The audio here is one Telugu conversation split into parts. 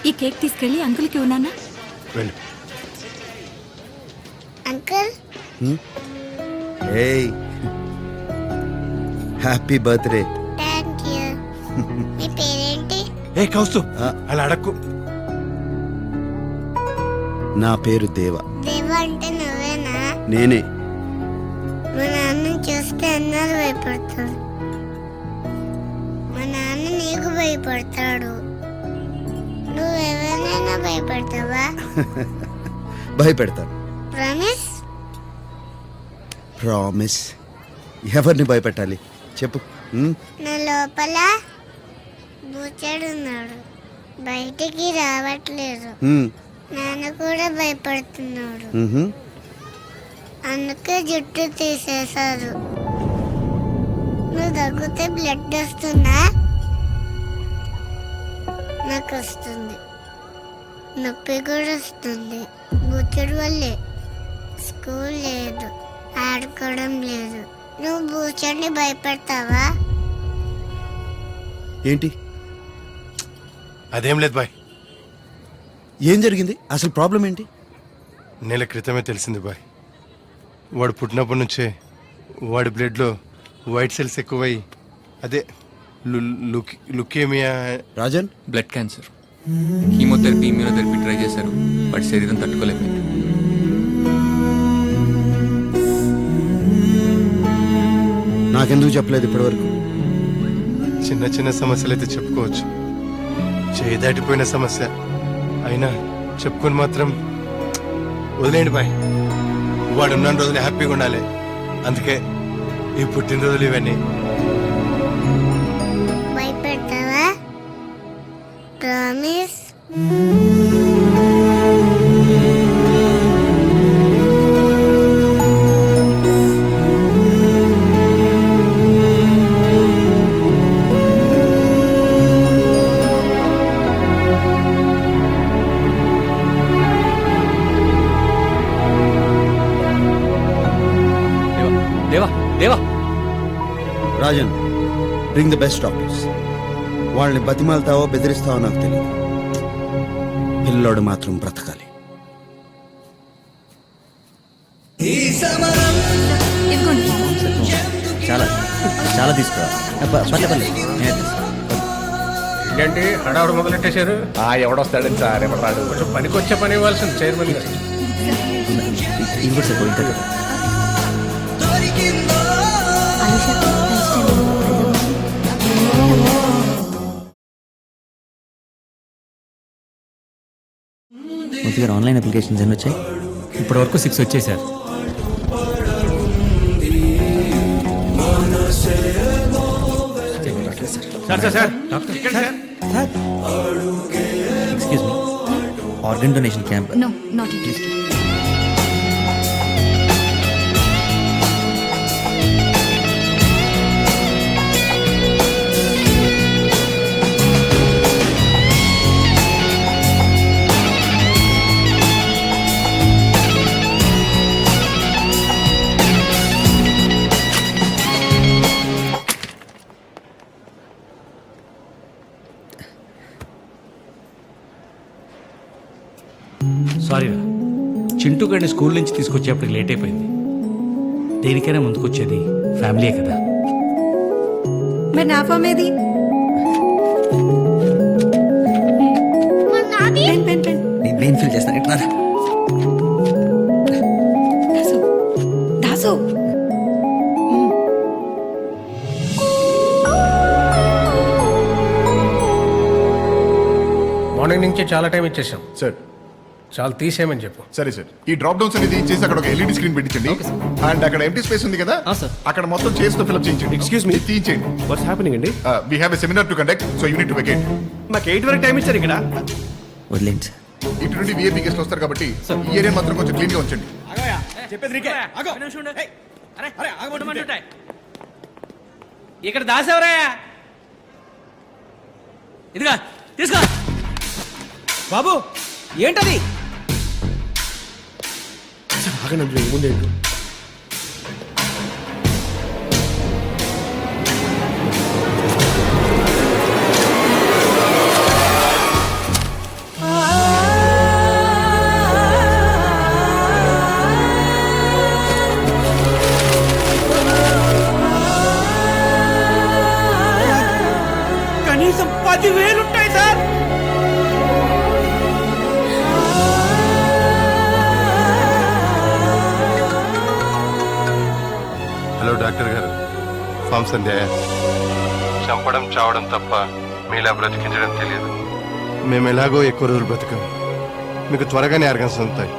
ఈ కేక్ తీసుకెళ్ళి అంకుల్కి ఉన్నానా? వెళ్ళు. అంకుల్ ఏయ్ హ్యాపీ బర్త్డే. Thank you. మీ పేరేంటి? ఏ కౌస్తు ఆ. అలా అడక్కు. నా పేరు దేవ. దేవ అంటే నువ్వేనా? నేనే. మా నాన్న చూస్తే అందరూ భయపడతారు. మా నాన్న నీకు భయపడతాడు. నువ్వు ఎవరినైనా భయపడతావా? భయపెడతాను. ప్రామిస్? ప్రామిస్. ఎవరిని భయపెట్టాలి చెప్పు. నా లోపల బూచాడున్నాడు, బయటికి రావట్లేదు. నాన్న కూడా భయపడుతున్నాడు, అందుకే జుట్టు తీసేశారు. నువ్వు దగ్గితే బ్లడ్ వస్తుందా? నాకు వస్తుంది, నొప్పి కూడా వస్తుంది. బూచుడు వల్లే స్కూల్ లేదు, ఆడుకోవడం లేదు. నువ్వు బూచడిని భయపడతావా? ఏంటి? అదేం లేదు బాయ్. ఏం జరిగింది అసలు? ప్రాబ్లం ఏంటి? నెల క్రితమే తెలిసింది బాయ్. వాడు పుట్టినప్పటి నుంచే వాడి బ్లడ్లో వైట్ సెల్స్ ఎక్కువై అదే leukaemia. Rajan, blood cancer. Chemotherapy, immunotherapy try చేశారు, వాడి శరీరం తట్టుకోలేకపోయింది. నాకెందుకు చెప్పలేదు ఇప్పటివరకు? చిన్న చిన్న సమస్యలు అయితే చెప్పుకోవచ్చు, చేయి దాటిపోయిన సమస్య అయినా చెప్పుకొని మాత్రం వదిలేండి బాయ్. వాడు ఉన్న రోజులు హ్యాపీగా ఉండాలి, అందుకే ఈ పుట్టినరోజులు ఇవన్నీ. భయపెడతావా? ప్రామిస్? దేవా దేవా Rajan, bring the best doctors. వాళ్ళని బతిమాలతావో బెదిరిస్తావో నాకు తెలియదు, పిల్లోడు మాత్రం బ్రతకాలి. ఇదిగోండి. చాలా చాలా తీసుకురా. ఏంటి హడావుడు మొదలెట్టేశారు? ఎవడొస్తాడని సార్, ఎవరు రాడు. కొంచెం పనికొచ్చే పని ఇవ్వాల్సింది చైర్మన్ గారు. ఇది కూడా సరిపోయి ఆయుష, మూర్తి గారు ఆన్లైన్ అప్లికేషన్స్ ఎన్ని వచ్చాయి? ఇప్పటి వరకు 6 వచ్చాయి sir. Excuse me, organ donation camp. No, not interested. Sorry రా, చింటూ గారిని స్కూల్ నుంచి తీసుకొచ్చేప్పటికి లేట్ అయిపోయింది. దేనికైనా ముందుకొచ్చేది ఫ్యామిలీయే కదా. మరి నా ఫామ్ ఏది? Pen pen pen. నేను బ్రెయిన్ ఫిల్ చేస్తాను. ఎట్లా దాసు, దాసు. మార్నింగ్ నుంచే చాలా టైం ఇచ్చేసాం సార్. చాలా తీసేయమని చెప్పు. సరే సార్, ఈ డ్రాప్ డౌన్స్ అనేది చేసి అక్కడ ఒక ఎల్ఈడి స్క్రీన్ పెట్టించండి. అండ్ అక్కడ ఎంటీ స్పేస్ ఉంది కదా, అక్కడ మొత్తం చేస్తూ ఫిల్అప్ చేయించండి. Excuse me? తీయించండి. వాట్స్ హ్యాపెనింగ్ అండి? We have a seminar to conduct, so you need to vacate. నాకు 8 వరకు టైం ఇచ్చారు ఇక్కడ. వదిలేండి సార్. ఇటు నుండి విఐపీ గెస్ట్లు వస్తారు కాబట్టి ఈ ఏరియా మాత్రం కొంచెం క్లీన్ గా ఉంచండి. ఇక్కడ దాసేవరా? ఇదిగా తీసుకో బాబు. ఏంటది? ఆగనండి, ముందేంటి? 10,000 ఉంటాయి సార్. హలో డాక్టర్ గారు, ఫామ్ సంధ్య. చంపడం చావడం తప్ప మీలా బ్రతికించడం తెలియదు. మేము ఎలాగో ఎక్కువ రోజులు బ్రతకం. మీకు త్వరగానే ఆర్గన్స్ అందుతాయి.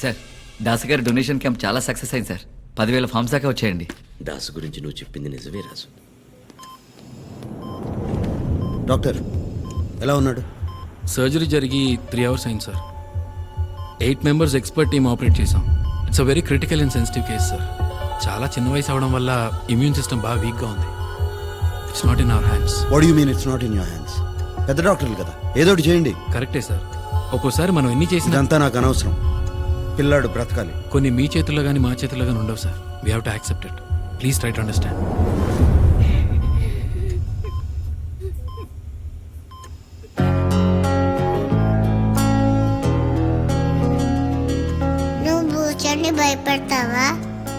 సార్, దాస్ గారి డొనేషన్ క్యాంప్ చాలా సక్సెస్ అయింది సార్. 10,000 ఫామ్స్ దాకా వచ్చాయండి. దాసు గురించి నువ్వు చెప్పింది నిజమే రాజు. డాక్టర్ ఎలా ఉన్నాడు? సర్జరీ జరిగి 3 అవర్స్ అయింది sir. 8 members expert team operate చేసాం. It's a very critical and sensitive case sir. చాలా చిన్న వయసు అవడం వల్ల ఇమ్యూన్ సిస్టమ్ బాగా వీక్గా ఉంది. It's not in our hands. What you mean it's not in your hands? పెద్ద డాక్టర్లు కదా, ఏదో ఒకటి చేయండి. కరెక్టే సార్. ఒక్కోసారి మనం ఎన్ని చేసినా ఇదంతా నాకు అనవసరం. పిల్లాడు బ్రతకాలి. కొన్ని మీ చేతుల్లో కానీ మా చేతుల్లో కానీ ఉండవు sir. We have to accept it. Please try to understand. నువ్వు బూచర్ని భయపెడతావా?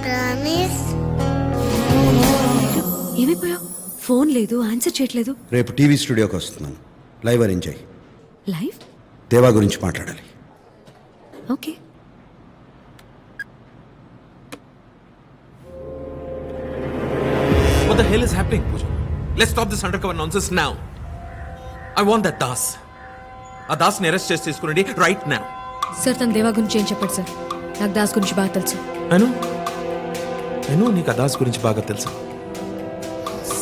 ప్రామిస్. ఏమైపోయావు? ఫోన్ లేదు, ఆన్సర్ చేయట్లేదు. రేపు టీవీ స్టూడియోకి వస్తున్నాను. లైవ్ అరేంజ్ అయ్యి. లైవ్? దేవా గురించి మాట్లాడాలి. Okay. What the hell is happening, Pooja? Let's stop this undercover nonsense now. I want that Das. ఆ దాస్ని అరెస్ట్ చేసి తీసుకురండి రైట్ నౌ. సార్, తన దేవా గురించి ఏం చెప్పాడు సార్? నాకు దాస్ గురించి బాగా తెలుసు. నేను నీకు ఆ దాస్ గురించి బాగా తెలుసు.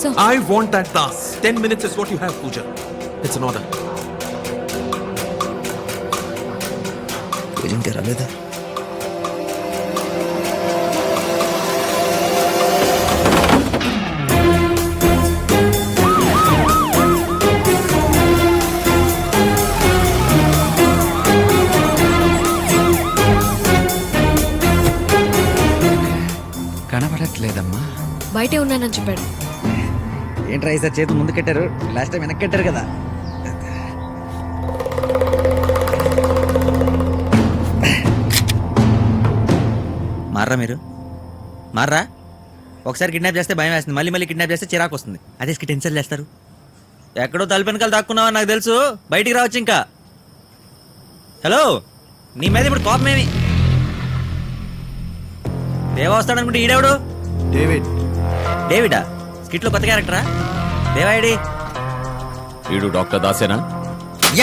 Sir, I want that Das. 10 minutes is what you have, Pooja. It's an order. ఇంకా రాలేదా? కనబడట్లేదమ్మా. బయటే ఉన్నానని చెప్పాడు. ఏంట్రా ఈసారి చేతులు ముందు కట్టారు, లాస్ట్ టైం వెనక్కి కట్టారు కదా. మార్రా మీరు, మార్రా. ఒకసారి కిడ్నాప్ చేస్తే భయం వేస్తుంది, మళ్ళీ మళ్ళీ కిడ్నాప్ చేస్తే చిరాకు వస్తుంది. అదే టెన్షన్ చేస్తారు. ఎక్కడో తలుపెనకాల దాక్కున్నావని నాకు తెలుసు, బయటికి రావచ్చు ఇంకా. హలో, నీ మీద ఇప్పుడు కోపం ఏమి? దేవా వస్తాడనుకుంటే ఈడెవడు? డేవిడా? స్కిట్లో కొత్త క్యారెక్టరా? దేవా ఐడి? వీడు డాక్టర్ దాసేనా?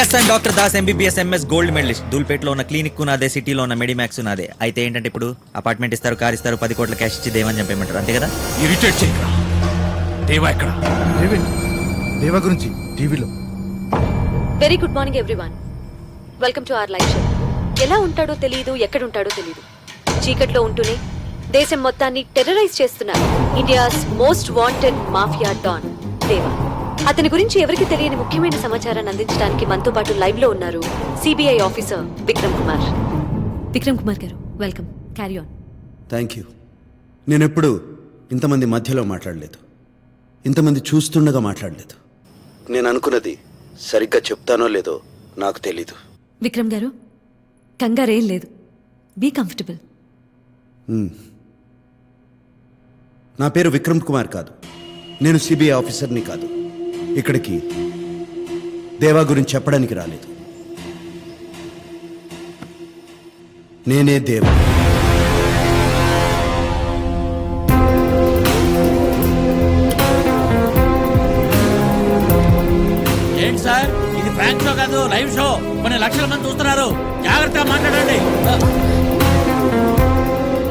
Yes, and doctor Das, MBBS MS gold medalist. దూల్పేటలో ఉన్న క్లినిక్ నాదే, సిటీలో ఉన్న మెడిమాక్స్ నాదే. అయితే ఏంటంటే ఇప్పుడు అపార్ట్మెంట్ ఇస్తారు, కార్ ఇస్తారు, 10 కోట్ల క్యాష్ ఇచ్చి దేవని చంపేయమంటారు, అంతే కదా? ఇరిటేట్ చేయరా. దేవా ఎక్కడ? దేవా గురించి టీవీలో. Very good morning everyone. Welcome to our live show. ఎలా ఉంటాడో తెలియదు, ఎక్కడుంటాడో తెలియదు. చీకట్లో ఉంటూనే దేశం మొత్తాన్ని టెర్రరైజ్ చేస్తున్నారు India's most wanted mafia don Deva. అతని గురించి ఎవరికి తెలియని ముఖ్యమైన సమాచారాన్ని అందించడానికి మనతో పాటు లైవ్ లో ఉన్నారు సిబిఐ ఆఫీసర్ విక్రమ్ కుమార్. విక్రమ్ కుమార్ గారు, welcome. Carry on. Thank you. నేను ఎప్పుడు ఇంతమంది మధ్యలో మాట్లాడలేదు, ఇంతమంది చూస్తుండగా మాట్లాడలేదు. నేను అనుకున్నది సరిగ్గా చెప్తానో లేదో నాకు తెలీదు. విక్రమ్ గారు, కంగారేం లేదు, బీ కంఫర్టబుల్. నా పేరు విక్రమ్ కుమార్ కాదు, నేను సిబిఐ ఆఫీసర్ని కాదు. ఇక్కడికి దేవా గురించి చెప్పడానికి రాలేదు. నేనే దేవా. ఏంటి సార్, ఇది ఫ్రాంక్ షో కాదు, లైవ్ షో. కొన్ని లక్షల మంది చూస్తున్నారు, జాగ్రత్తగా మాట్లాడండి.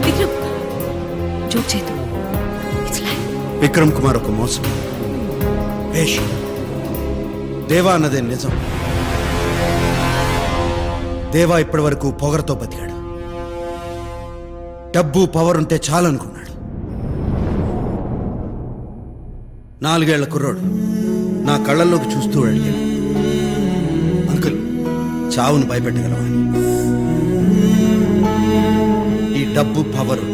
విక్రమ్, జోక్ చేయదు. It's live. విక్రమ్ కుమార్ ఒక మోసం, వేషం. దేవా అన్నదే నిజం. దేవా ఇప్పటి వరకు పొగరతో బతికాడు. డబ్బు పవర్ ఉంటే చాలనుకున్నాడు. 4 ఏళ్ల కుర్రోడు నా కళ్ళల్లోకి చూస్తూ అడిగాడు, అంకుల్ చావును భయపెట్టగలవా అని. ఈ డబ్బు పవరు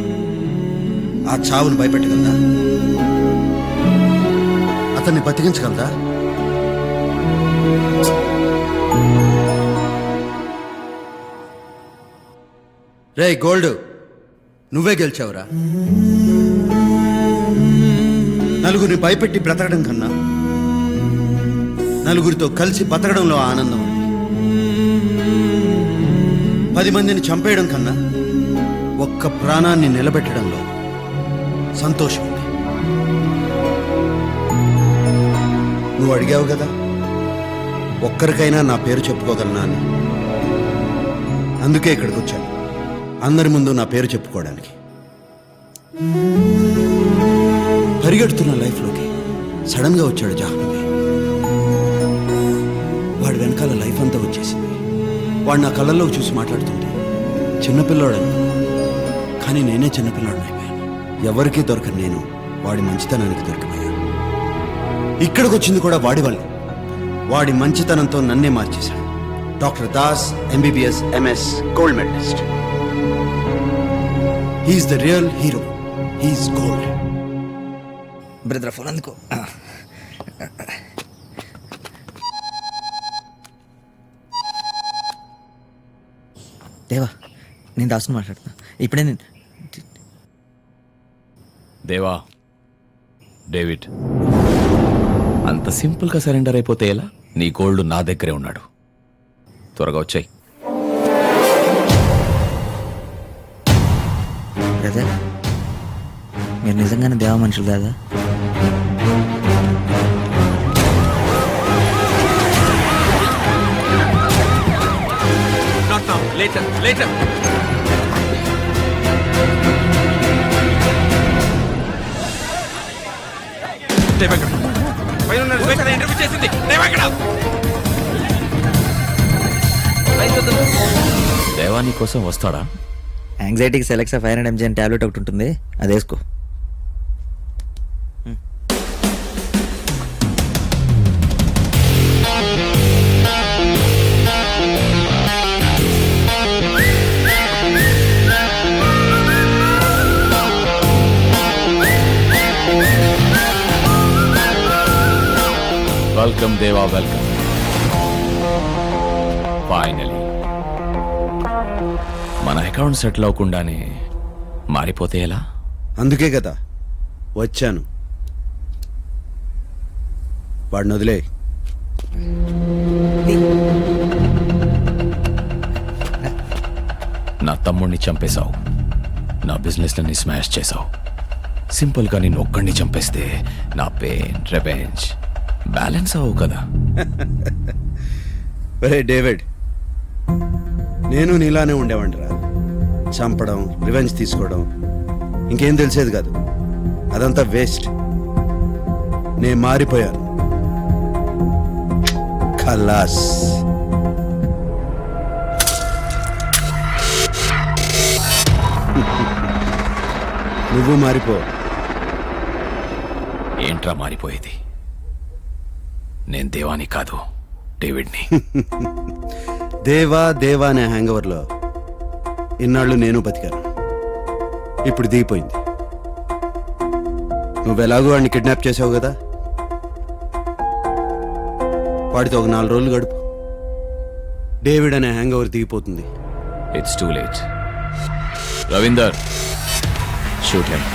ఆ చావును భయపెట్టగలదా? అతన్ని బతికించగలదా? రే గోల్డ్, నువ్వే గెలిచావురా. నలుగురిని భయపెట్టి బ్రతకడం కన్నా నలుగురితో కలిసి బతకడంలో ఆనందం ఉంది. 10 మందిని చంపేయడం కన్నా ఒక్క ప్రాణాన్ని నిలబెట్టడంలో సంతోషం ఉంది. నువ్వు అడిగావు కదా, ఒక్కరికైనా నా పేరు చెప్పుకోగలనా అని. అందుకే ఇక్కడికి వచ్చాను, అందరి ముందు నా పేరు చెప్పుకోవడానికి. పరిగెడుతున్న లైఫ్లోకి సడన్గా వచ్చాడు జాహ్నవి. వాడి వెనకాల లైఫ్ అంతా వచ్చేసింది. వాడు నా కళ్ళల్లోకి చూసి మాట్లాడుతుంటే చిన్నపిల్లాడని, కానీ నేనే చిన్నపిల్లాడని అయిపోయాను. ఎవరికీ దొరకని నేను వాడి మంచితనానికి దొరికిపోయాను. ఇక్కడికి వచ్చింది కూడా వాడి వల్లే. వాడి మంచితనంతో నన్నే మార్చేశాడు. Doctor Das, MBBS, MS, gold medalist. He's the real hero. He's gold. Brother phone అందుకో. దేవా, నేను దాసుని మాట్లాడుతున్నా. ఇప్పుడే నేను దేవా, డేవిడ్, అంత సింపుల్గా సరెండర్ అయిపోతే ఎలా? నీ గోల్డ్ నా దగ్గరే ఉన్నాడు. త్వరగా వచ్చాయి. బ్రదర్, మీరు నిజంగానే దేవా మనుషులు కాదా? Not now. Later. Later. దేవక్కడ పైన ఉన్నాడు. దేవక్కడ ఇంటర్వ్యూ చేసింది. దేవక్కడ దేవా నీ కోసం వస్తాడా? యాంగ్జైటీకి సెలెక్సా 500 mg అని టాబ్లెట్ ఒకటి ఉంటుంది, అది వేసుకో. వెల్కమ్ దేవా, వెల్కమ్. ఫైనలీ మన అకౌంట్ సెటిల్ అవ్వకుండానే మారిపోతే ఎలా? అందుకే కదా వచ్చాను. వాడిని వదిలే. నా తమ్ముడిని చంపేశావు, నా బిజినెస్లని స్మాష్ చేశావు. సింపుల్గా నిన్ను ఒక్కడిని చంపేస్తే నా పెయిన్, రివెంజ్ బ్యాలెన్స్ అవ్వవు కదా. ఒరే డేవిడ్, నేను నీలానే ఉండేవాడిరా. చంపడం, రివెంజ్ తీసుకోవడం, ఇంకేం తెలిసేది కాదు. అదంతా వేస్ట్. నేను మారిపోయాను. ఖలాస్. నువ్వు మారిపో. ఏంట్రా మారిపోయేది? నేను దేవాని కాదు, డేవిడ్ని. దేవా దేవా అనే హ్యాంగోవర్లో ఇన్నాళ్ళు నేను బతికాను. ఇప్పుడు దిగిపోయింది. నువ్వెలాగో వాడిని కిడ్నాప్ చేసావు కదా, వాడితో ఒక 4 రోజులు గడుపు. డేవిడ్ అనే హ్యాంగోవర్ దిగిపోతుంది. It's too late. Ravinder, shoot him.